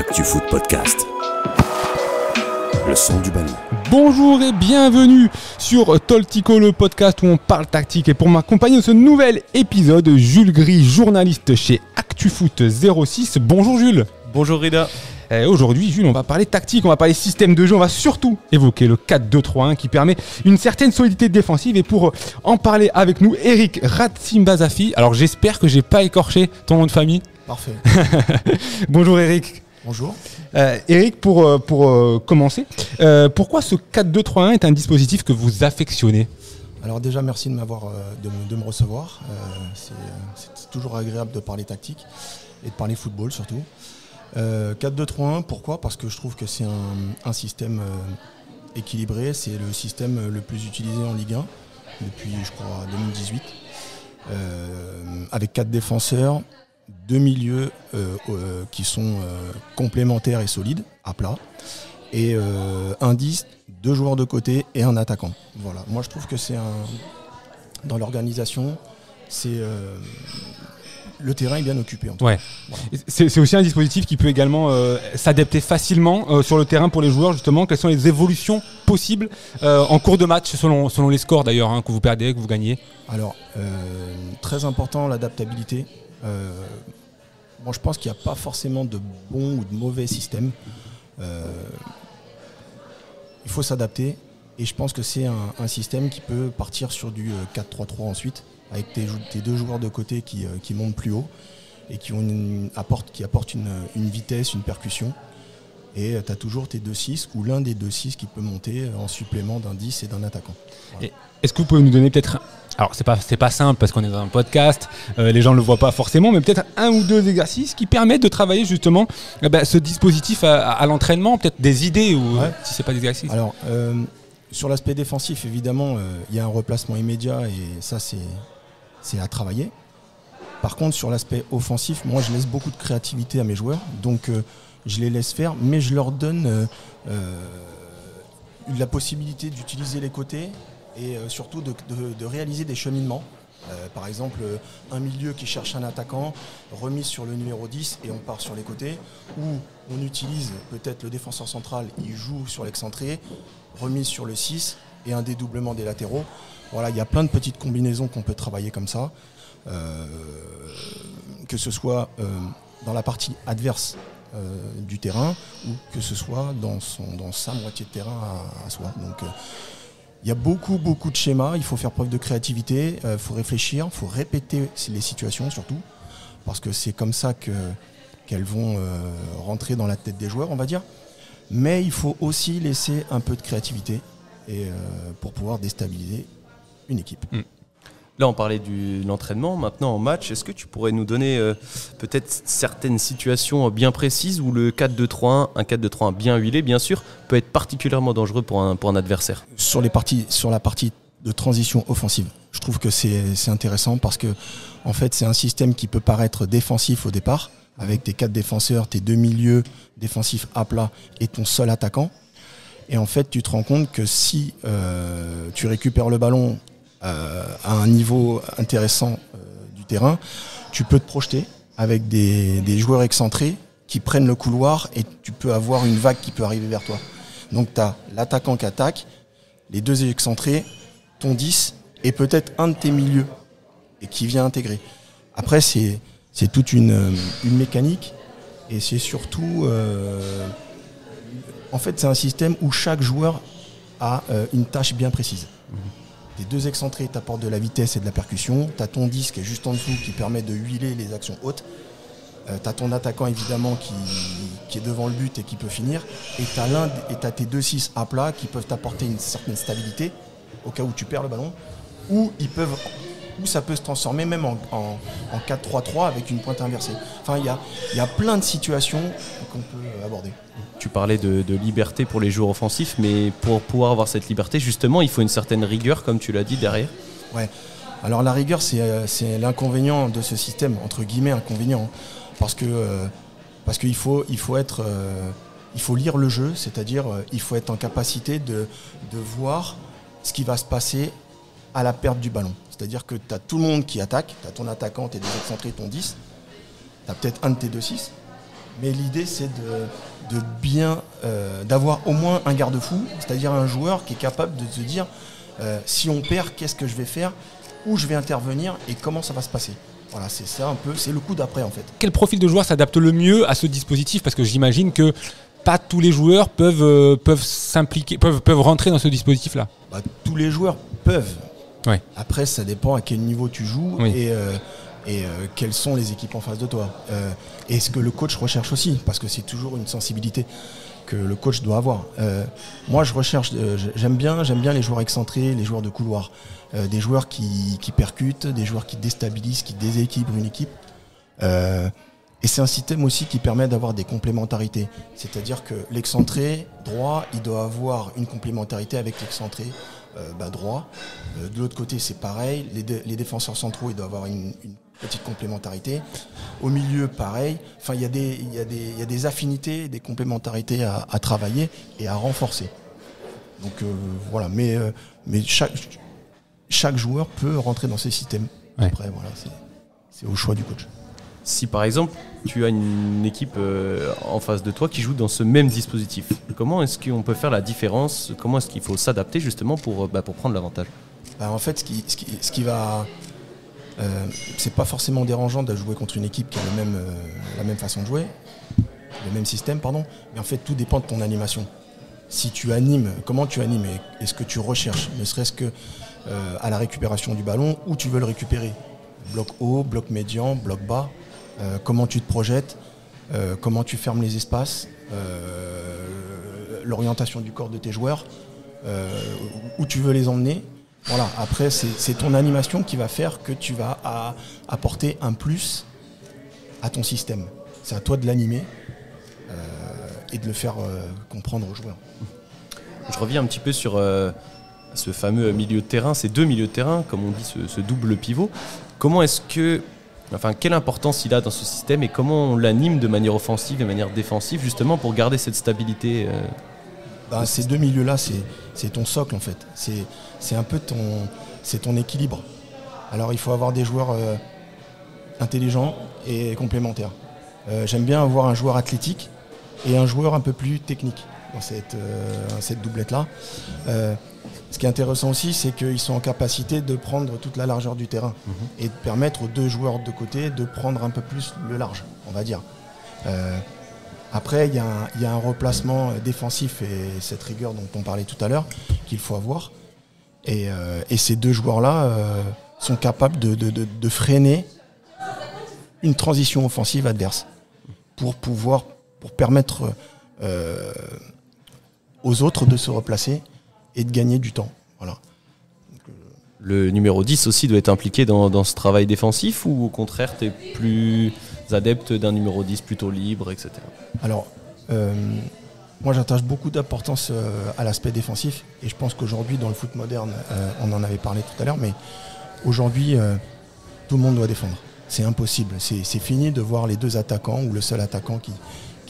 ActuFoot Podcast. Le son du ballon. Bonjour et bienvenue sur Toltico, le podcast où on parle tactique. Et pour m'accompagner dans ce nouvel épisode, Jules Gris, journaliste chez ActuFoot 06. Bonjour Jules. Bonjour Rida. Aujourd'hui, Jules, on va parler tactique, on va parler système de jeu, on va surtout évoquer le 4-2-3-1 qui permet une certaine solidité défensive. Et pour en parler avec nous, Eric Ratsimbazafi. Alors j'espère que j'ai pas écorché ton nom de famille. Parfait. Bonjour Eric. Bonjour. Eric, pour commencer, pourquoi ce 4-2-3-1 est un dispositif que vous affectionnez ? Alors déjà, merci de me recevoir. C'est toujours agréable de parler tactique et de parler football surtout. 4-2-3-1, pourquoi ? Parce que je trouve que c'est un système équilibré. C'est le système le plus utilisé en Ligue 1 depuis, je crois, 2018. Avec 4 défenseurs, 2 milieux qui sont complémentaires et solides, à plat. Et un 10, 2 joueurs de côté et un attaquant. Voilà. Moi, je trouve que dans l'organisation, le terrain est bien occupé. Ouais. Voilà. C'est aussi un dispositif qui peut également s'adapter facilement sur le terrain pour les joueurs, justement. Quelles sont les évolutions possibles en cours de match, selon les scores d'ailleurs, que vous perdez, que vous gagnez ? Alors, très important, l'adaptabilité. Moi, je pense qu'il n'y a pas forcément de bon ou de mauvais système. Il faut s'adapter. Et je pense que c'est un système qui peut partir sur du 4-3-3 ensuite, avec tes 2 joueurs de côté qui montent plus haut et qui apportent une vitesse, une percussion. Et tu as toujours tes 2-6 ou l'un des 2-6 qui peut monter en supplément d'un 10 et d'un attaquant. Voilà. Et est-ce que vous pouvez nous donner peut-être... Alors c'est pas simple parce qu'on est dans un podcast, les gens ne le voient pas forcément, mais peut-être 1 ou 2 exercices qui permettent de travailler justement ce dispositif à l'entraînement, peut-être des idées ou si c'est pas des exercices. Alors sur l'aspect défensif, évidemment, il y a un replacement immédiat et ça c'est à travailler. Par contre, sur l'aspect offensif, moi je laisse beaucoup de créativité à mes joueurs, donc je les laisse faire, mais je leur donne la possibilité d'utiliser les côtés et surtout de réaliser des cheminements. Par exemple, un milieu qui cherche un attaquant, remise sur le numéro 10 et on part sur les côtés, ou on utilise peut-être le défenseur central, il joue sur l'excentré, remise sur le 6 et un dédoublement des latéraux. Voilà, il y a plein de petites combinaisons qu'on peut travailler comme ça, que ce soit dans la partie adverse du terrain ou que ce soit dans sa moitié de terrain à soi. Donc, il y a beaucoup de schémas, il faut faire preuve de créativité, il faut réfléchir, il faut répéter les situations surtout, parce que c'est comme ça qu'elles vont rentrer dans la tête des joueurs, on va dire. Mais il faut aussi laisser un peu de créativité pour pouvoir déstabiliser une équipe. Là, on parlait de l'entraînement. Maintenant, en match, est-ce que tu pourrais nous donner peut-être certaines situations bien précises où le 4-2-3-1, un 4-2-3-1 bien huilé, bien sûr, peut être particulièrement dangereux pour un adversaire ? Sur la partie de transition offensive, je trouve que c'est intéressant parce que en fait, c'est un système qui peut paraître défensif au départ, avec tes 4 défenseurs, tes 2 milieux défensifs à plat et ton seul attaquant. Et en fait, tu te rends compte que si tu récupères le ballon à un niveau intéressant du terrain, tu peux te projeter avec des joueurs excentrés qui prennent le couloir et tu peux avoir une vague qui peut arriver vers toi. Donc tu as l'attaquant qui attaque, les 2 excentrés, ton 10 et peut-être un de tes milieux et qui vient intégrer. Après c'est toute une mécanique et c'est surtout en fait c'est un système où chaque joueur a une tâche bien précise. Les 2 excentrés t'apportent de la vitesse et de la percussion. Tu as ton 10 qui est juste en dessous qui permet de huiler les actions hautes. Tu as ton attaquant évidemment qui est devant le but et qui peut finir. Et tu as tes 2-6 à plat qui peuvent t'apporter une certaine stabilité au cas où tu perds le ballon. Ou ça peut se transformer même en 4-3-3 avec une pointe inversée. Enfin, il y a plein de situations qu'on peut aborder. Tu parlais de liberté pour les joueurs offensifs, mais pour pouvoir avoir cette liberté, justement, il faut une certaine rigueur, comme tu l'as dit, derrière. Ouais. Alors la rigueur, c'est l'inconvénient de ce système, entre guillemets inconvénient, parce qu'il faut lire le jeu, c'est-à-dire il faut être en capacité de voir ce qui va se passer à la perte du ballon. C'est-à-dire que tu as tout le monde qui attaque, tu as ton attaquant, tes 2 excentrés, ton 10, tu as peut-être un de tes 2-6, Mais l'idée, c'est de bien d'avoir au moins un garde-fou, c'est-à-dire un joueur qui est capable de se dire si on perd, qu'est-ce que je vais faire, où je vais intervenir et comment ça va se passer. Voilà, c'est ça un peu, c'est le coup d'après en fait. Quel profil de joueur s'adapte le mieux à ce dispositif? Parce que j'imagine que pas tous les joueurs peuvent s'impliquer, peuvent rentrer dans ce dispositif-là. Tous les joueurs peuvent. Ouais. Après, ça dépend à quel niveau tu joues et quelles sont les équipes en face de toi. Et ce que le coach recherche aussi, parce que c'est toujours une sensibilité que le coach doit avoir. Moi, je recherche, j'aime bien les joueurs excentrés, les joueurs de couloir, des joueurs qui percutent, des joueurs qui déstabilisent, qui déséquilibrent une équipe. Et c'est un système aussi qui permet d'avoir des complémentarités. C'est-à-dire que l'excentré droit, il doit avoir une complémentarité avec l'excentré droit. De l'autre côté, c'est pareil. Les défenseurs centraux, ils doivent avoir une petite complémentarité. Au milieu, pareil. Enfin, il y a des affinités, des complémentarités à travailler et à renforcer. Donc voilà. Mais chaque joueur peut rentrer dans ces systèmes. Ouais. Après, voilà, c'est au choix du coach. Si par exemple tu as une équipe en face de toi qui joue dans ce même dispositif, comment est-ce qu'on peut faire la différence? Comment est-ce qu'il faut s'adapter justement pour prendre l'avantage? En fait, ce qui va... c'est pas forcément dérangeant de jouer contre une équipe qui a la même façon de jouer, le même système, pardon, mais en fait tout dépend de ton animation. Si tu animes, comment tu animes et ce que tu recherches, ne serait-ce que à la récupération du ballon, où tu veux le récupérer. Bloc haut, bloc médian, bloc bas, comment tu te projettes, comment tu fermes les espaces, l'orientation du corps de tes joueurs, où tu veux les emmener. Voilà. Après, c'est ton animation qui va faire que tu vas apporter un plus à ton système. C'est à toi de l'animer et de le faire comprendre aux joueurs. Je reviens un petit peu sur ce fameux milieu de terrain, ces deux milieux de terrain, comme on dit, ce double pivot. Comment est-ce que, quelle importance il a dans ce système et comment on l'anime de manière offensive et de manière défensive justement pour garder cette stabilité Ces deux milieux-là, c'est ton socle en fait. C'est un peu ton équilibre. Alors il faut avoir des joueurs intelligents et complémentaires. J'aime bien avoir un joueur athlétique et un joueur un peu plus technique dans cette doublette-là. Ce qui est intéressant aussi, c'est qu'ils sont en capacité de prendre toute la largeur du terrain et de permettre aux deux joueurs de côté de prendre un peu plus le large, on va dire. Après, il y a un replacement défensif et cette rigueur dont on parlait tout à l'heure qu'il faut avoir. Et ces deux joueurs-là sont capables de freiner une transition offensive adverse pour permettre aux autres de se replacer et de gagner du temps. Voilà. Le numéro 10 aussi doit être impliqué dans ce travail défensif ou au contraire tu es plus adepte d'un numéro 10 plutôt libre, etc. Alors, moi j'attache beaucoup d'importance à l'aspect défensif et je pense qu'aujourd'hui dans le foot moderne, on en avait parlé tout à l'heure, mais aujourd'hui tout le monde doit défendre. C'est impossible. C'est fini de voir les deux attaquants ou le seul attaquant qui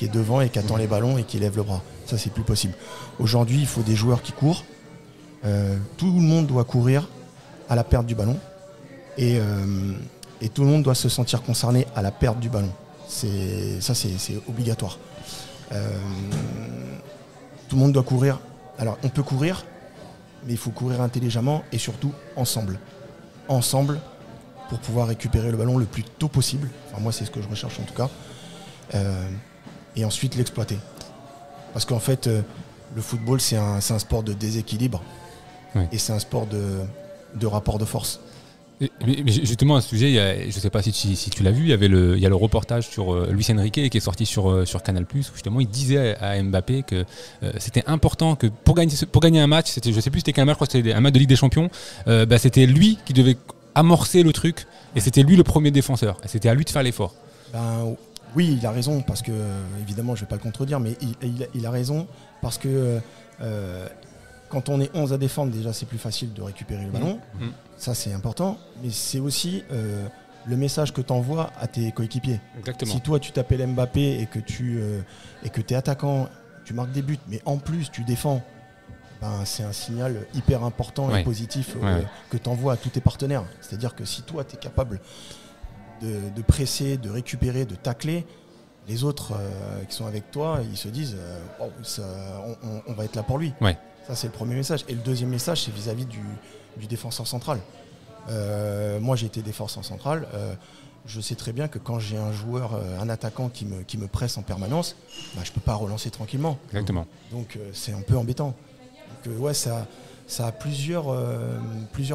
est devant et qui attend les ballons et qui lève le bras. Ça, c'est plus possible. Aujourd'hui, il faut des joueurs qui courent. Tout le monde doit courir à la perte du ballon. Et tout le monde doit se sentir concerné à la perte du ballon. C'est obligatoire. Tout le monde doit courir. Alors, on peut courir, mais il faut courir intelligemment et surtout ensemble. Ensemble pour pouvoir récupérer le ballon le plus tôt possible. Enfin, moi, c'est ce que je recherche en tout cas. Et ensuite l'exploiter. Parce qu'en fait, le football, c'est un sport de déséquilibre. Oui. Et c'est un sport de rapport de force. Mais justement, à ce sujet, je ne sais pas si tu l'as vu, il y a le reportage sur Luis Enrique qui est sorti sur Canal+, où justement il disait à Mbappé que c'était important que pour gagner un match, je ne sais plus c'était quel match, je crois que c'était un match de Ligue des Champions, c'était lui qui devait amorcer le truc, et c'était lui le premier défenseur, et c'était à lui de faire l'effort. Oui, il a raison, parce que, évidemment, je ne vais pas le contredire, mais il a raison, parce que quand on est 11 à défendre, déjà, c'est plus facile de récupérer le ballon. Ça, c'est important. Mais c'est aussi le message que tu envoies à tes coéquipiers. Exactement. Si toi, tu t'appelles Mbappé et que tu es attaquant, tu marques des buts, mais en plus, tu défends, c'est un signal hyper important et positif que tu envoies à tous tes partenaires. C'est-à-dire que si toi, tu es capable de presser, de récupérer, de tacler, les autres qui sont avec toi, ils se disent on va être là pour lui. Ouais. Ça, c'est le premier message. Et le deuxième message, c'est vis-à-vis du défenseur central. Moi, j'ai été défenseur central. Je sais très bien que quand j'ai un joueur, un attaquant qui me presse en permanence, je ne peux pas relancer tranquillement. Exactement. Donc, c'est un peu embêtant. Donc, ouais, ça a plusieurs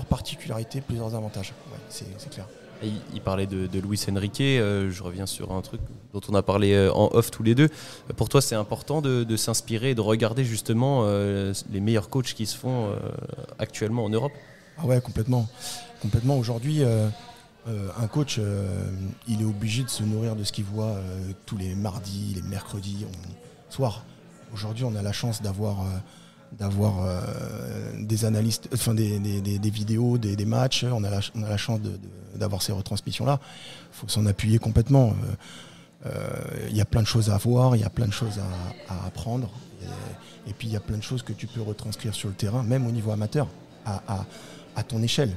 particularités, plusieurs avantages. Ouais, c'est clair. Et il parlait de Luis Enrique, je reviens sur un truc dont on a parlé en off tous les deux. Pour toi, c'est important de s'inspirer et de regarder justement les meilleurs coachs qui se font actuellement en Europe? Ah ouais, complètement. Complètement. Aujourd'hui, un coach, il est obligé de se nourrir de ce qu'il voit tous les mardis, les mercredis, soir. Aujourd'hui, on a la chance d'avoir des analystes, enfin des vidéos, des matchs. On a la chance d'avoir ces retransmissions-là. Il faut s'en appuyer complètement. Il y a plein de choses à voir, il y a plein de choses à apprendre. Et puis il y a plein de choses que tu peux retranscrire sur le terrain, même au niveau amateur, à ton échelle.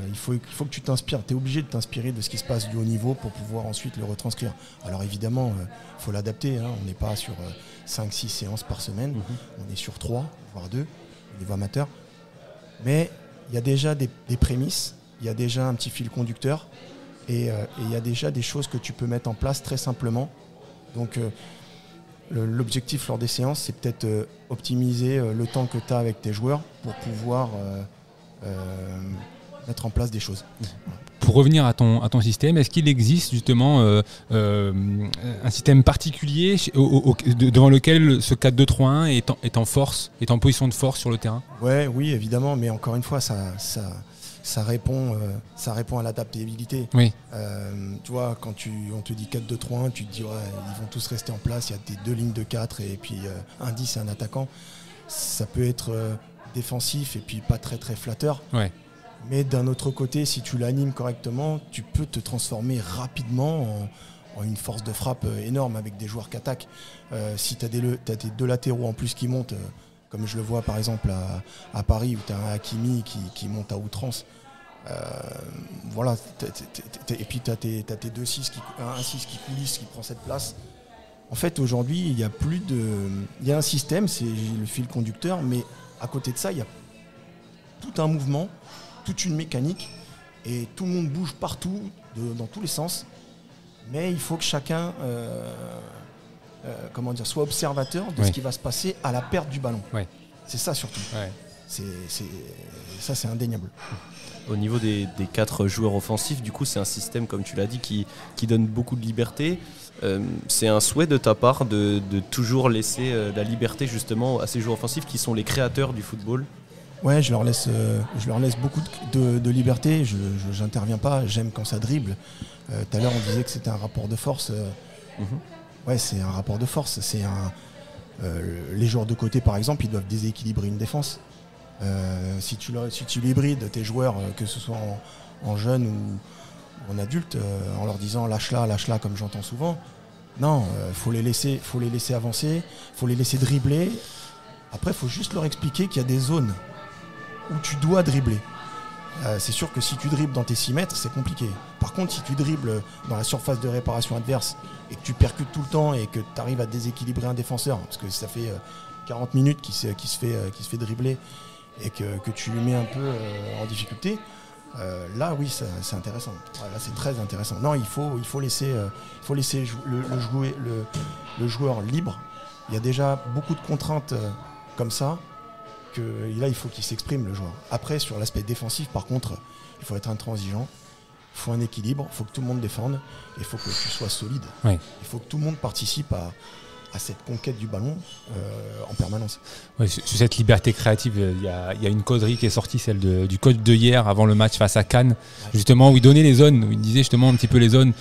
Il faut que tu t'inspires. Tu es obligé de t'inspirer de ce qui se passe du haut niveau pour pouvoir ensuite le retranscrire. Alors évidemment, il faut l'adapter. On n'est pas sur 5-6 séances par semaine. On est sur 3, voire 2, au niveau amateur. Mais il y a déjà des prémices, il y a déjà un petit fil conducteur et il y a déjà des choses que tu peux mettre en place très simplement. Donc l'objectif lors des séances, c'est peut-être optimiser le temps que tu as avec tes joueurs pour pouvoir mettre en place des choses. Pour revenir à ton système, est-ce qu'il existe justement un système particulier devant lequel ce 4-2-3-1 est en force, est en position de force sur le terrain? Oui, évidemment, mais encore une fois, ça répond à l'adaptabilité. Oui. Tu vois, quand on te dit 4-2-3-1, tu te dis ils vont tous rester en place, il y a tes 2 lignes de 4 et puis un 10 et un attaquant. Ça peut être défensif et puis pas très très flatteur. Ouais. Mais d'un autre côté, si tu l'animes correctement, tu peux te transformer rapidement en une force de frappe énorme avec des joueurs qui attaquent. Si tu as tes 2 latéraux en plus qui montent, comme je le vois par exemple à Paris où tu as un Hakimi qui monte à outrance. Voilà. Et puis tu as tes 2-6, un 6 qui coulisse, qui prend cette place. En fait, aujourd'hui, il y a un système, c'est le fil conducteur, mais à côté de ça, il y a tout un mouvement, toute une mécanique, et tout le monde bouge partout, dans tous les sens. Mais il faut que chacun soit observateur de ce qui va se passer à la perte du ballon. Ouais. C'est ça surtout. Ouais. Ça, c'est indéniable. Au niveau des 4 joueurs offensifs, du coup, c'est un système, comme tu l'as dit, qui donne beaucoup de liberté. C'est un souhait de ta part de toujours laisser la liberté justement à ces joueurs offensifs qui sont les créateurs du football? Ouais, je leur laisse beaucoup de liberté. Je n'interviens pas. J'aime quand ça dribble. Tout à l'heure, on disait que c'était un rapport de force. Ouais, c'est un rapport de force. Les joueurs de côté, par exemple, ils doivent déséquilibrer une défense. Si tu hybrides tes joueurs, que ce soit en jeune ou en adulte, en leur disant lâche-la, comme j'entends souvent. Non, faut les laisser avancer, faut les laisser dribbler. Après, il faut juste leur expliquer qu'il y a des zones où tu dois dribbler. C'est sûr que si tu dribbles dans tes 6 mètres, c'est compliqué. Par contre, si tu dribbles dans la surface de réparation adverse et que tu percutes tout le temps et que tu arrives à déséquilibrer un défenseur, parce que ça fait 40 minutes qu'il se fait dribbler et que tu lui mets un peu en difficulté, là oui, c'est intéressant. Là, c'est très intéressant. Non, il faut laisser le joueur libre. Il y a déjà beaucoup de contraintes comme ça, que là il faut qu'il s'exprime, le joueur. Après, sur l'aspect défensif, par contre, il faut être intransigeant, il faut un équilibre, il faut que tout le monde défende, et il faut que tu sois solide. Oui. Il faut que tout le monde participe à cette conquête du ballon en permanence. Oui, sur cette liberté créative, il y a une causerie qui est sortie, celle du coach de hier avant le match face à Cannes, justement, où il donnait les zones, où il disait justement un petit peu les zones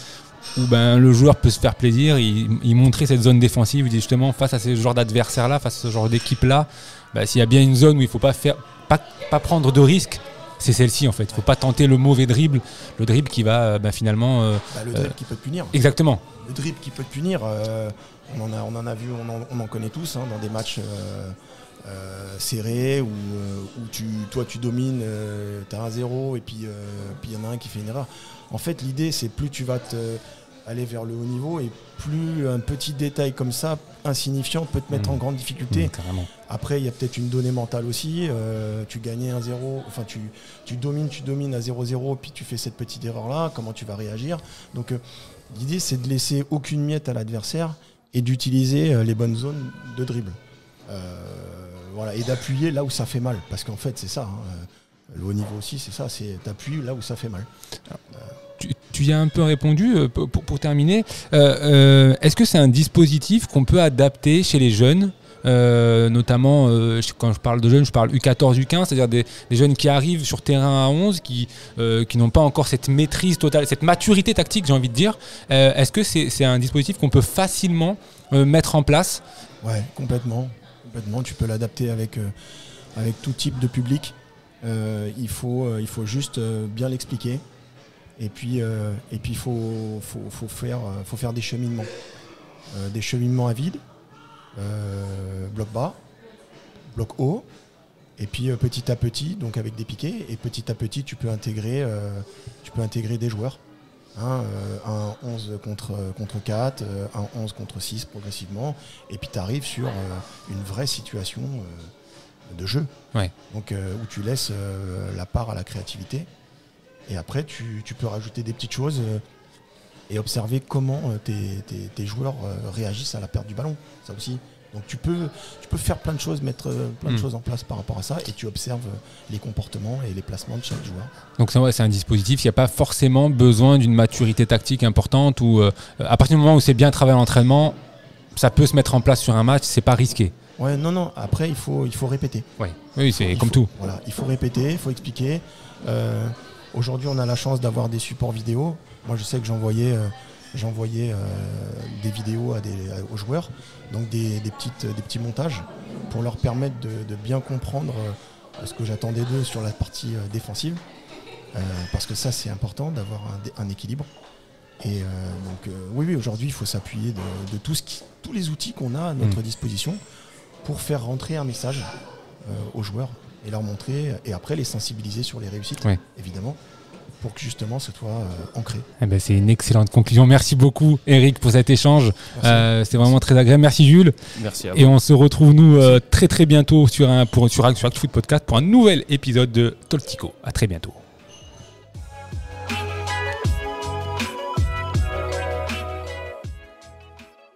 où le joueur peut se faire plaisir. Il montrait cette zone défensive, il dit justement face à ce genre d'adversaire-là, face à ce genre d'équipe-là, s'il y a bien une zone où il ne faut pas prendre de risques, c'est celle-ci en fait. Il ne faut pas tenter le mauvais dribble, le dribble qui va finalement... le dribble qui peut te punir. Exactement. Le dribble qui peut te punir, on en a vu, on en connaît tous dans des matchs serrés où toi tu domines, tu as 1-0 et puis il y en a un qui fait une erreur. En fait, l'idée, c'est plus tu vas aller vers le haut niveau, et plus un petit détail comme ça, insignifiant, peut te mettre en grande difficulté. Carrément. Après, il y a peut-être une donnée mentale aussi. Tu gagnais 1-0, enfin tu domines à 0-0, puis tu fais cette petite erreur-là, comment tu vas réagir? Donc l'idée, c'est de laisser aucune miette à l'adversaire et d'utiliser les bonnes zones de dribble. Voilà, et d'appuyer là où ça fait mal, parce qu'en fait, c'est ça. Le haut niveau aussi, c'est ça, c'est t'appuies là où ça fait mal. Tu y as un peu répondu. Pour terminer, est-ce que c'est un dispositif qu'on peut adapter chez les jeunes, notamment quand je parle de jeunes, je parle U14, U15, c'est-à-dire des jeunes qui arrivent sur terrain à 11, qui n'ont pas encore cette maîtrise totale, cette maturité tactique, j'ai envie de dire. Est-ce que c'est un dispositif qu'on peut facilement mettre en place? Ouais, complètement. Tu peux l'adapter avec tout type de public. Il faut juste bien l'expliquer. Et puis il faut faire des cheminements. Des cheminements à vide, bloc bas, bloc haut, et puis petit à petit, donc avec des piquets, et petit à petit tu peux intégrer des joueurs. Un 11 contre 4, un 11 contre 6 progressivement, et puis tu arrives sur une vraie situation de jeu. Ouais. Donc, où tu laisses la part à la créativité. Et après, tu peux rajouter des petites choses et observer comment tes joueurs réagissent à la perte du ballon. Ça aussi. Donc tu peux faire plein de choses, mettre plein de choses en place par rapport à ça, et tu observes les comportements et les placements de chaque joueur. Donc c'est un dispositif, il n'y a pas forcément besoin d'une maturité tactique importante, ou à partir du moment où c'est bien travaillé en entraînement, ça peut se mettre en place sur un match, c'est pas risqué. Ouais, non. Après, il faut répéter. Ouais. Oui, c'est comme tout. Voilà, il faut répéter, il faut expliquer. Aujourd'hui, on a la chance d'avoir des supports vidéo. Moi, je sais que j'envoyais des vidéos aux joueurs, donc des petits montages pour leur permettre de bien comprendre ce que j'attendais d'eux sur la partie défensive, parce que ça, c'est important d'avoir un équilibre. Et donc, oui, aujourd'hui, il faut s'appuyer de tous les outils qu'on a à notre disposition pour faire rentrer un message aux joueurs et leur montrer, et après les sensibiliser sur les réussites, évidemment, pour que justement ce soit ancré. C'est une excellente conclusion. Merci beaucoup Eric pour cet échange. C'était vraiment très agréable. Merci Jules. Merci à vous. Et on se retrouve nous très très bientôt sur ActuFoot Podcast pour un nouvel épisode de Toltico. À très bientôt.